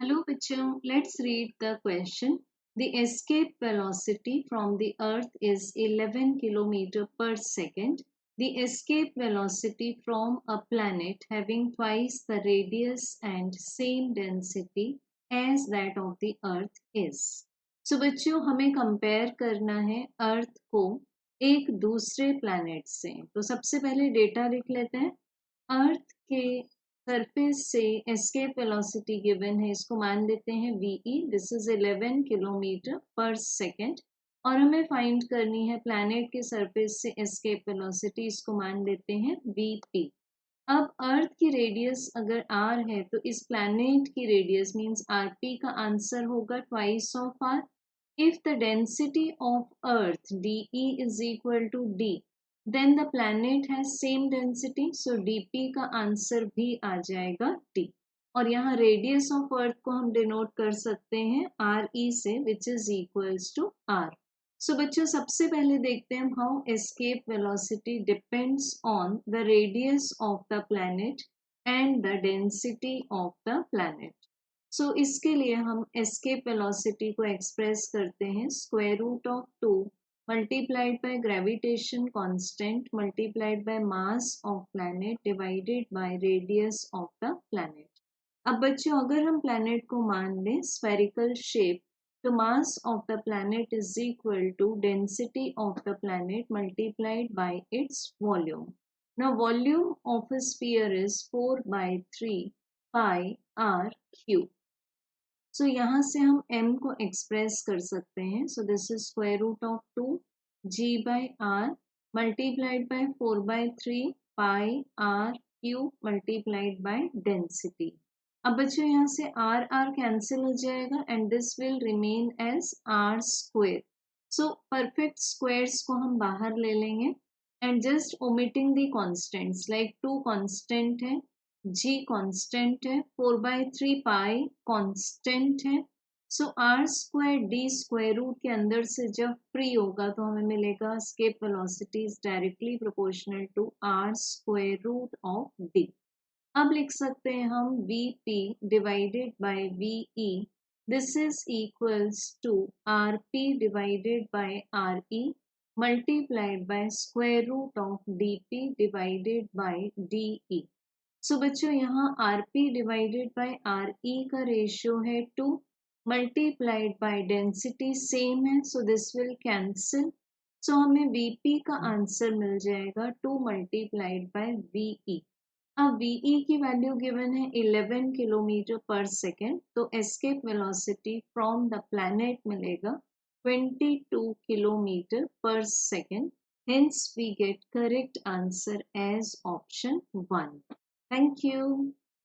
Hello, Pichum. Let's read the question. The escape velocity from the Earth is 11 km per second. The escape velocity from a planet having twice the radius and same density as that of the Earth is. So बच्चों हमें compare करना है अर्थ को एक दूसरे planet से। तो सबसे पहले डेटा लिख लेते हैं। अर्थ के सरफेस से एस्केप वेलोसिटी गिवन है, इसको मान लेते हैं वीई, दिस इज 11 किलोमीटर पर सेकेंड। और हमें फाइंड करनी है प्लैनेट के सरफेस से एस्केप वेलोसिटी, इसको मान लेते हैं वीपी। अब अर्थ की रेडियस अगर आर है तो इस प्लैनेट की रेडियस मींस आरपी का आंसर होगा twice of R. If the density of earth D is equal to D, then the planet has same density, so DP का आंसर भी आ जाएगा डी। और यहाँ रेडियस ऑफ अर्थ को हम डिनोट कर सकते हैं आर ई से, which is equals to R. So बच्चों सबसे पहले देखते हैं how escape velocity depends on the radius of the planet and the density of the planet. So इसके लिए हम एस्केप वेलोसिटी को एक्सप्रेस करते हैं square root of 2 multiplied by gravitation constant multiplied by mass of planet divided by radius of the planet। अब बच्चों अगर हम planet को मान लें spherical shape, तो mass of the planet is equal to density of the planet multiplied by its volume। Now volume of a sphere is 4 by 3 pi r cube। सो यहाँ से हम m को एक्सप्रेस कर सकते हैं। So this is square root of 2 g by R multiplied by 4 by 3 pi R cube multiplied by density. अब बच्चों यहाँ से आर आर कैंसिल हो जाएगा and this will remain as R square. So perfect squares को हम बाहर ले लेंगे and just omitting the constants, like 2 constant है, g कांस्टेंट है, 4 बाई 3 पाई कांस्टेंट है। So R square D square root के अंदर से जब फ्री होगा तो हमें मिलेगा escape velocity is directly proportional to R square root of D. अब लिख सकते हैं हम V P divided by V E, this is equals to R P divided by R E multiplied by square root of D P divided by D E. So बच्चों यहाँ R P divided by R E का ratio है 2 multiplied by density same है, so this will cancel. सो हमें VP का answer मिल जाएगा 2 multiplied by VE. अब VE की वैल्यू गिवन है 11 किलोमीटर पर सेकेंड, तो escape velocity from the planet मिलेगा 22 किलोमीटर पर second. Hence we get correct answer as option 1. Thank you.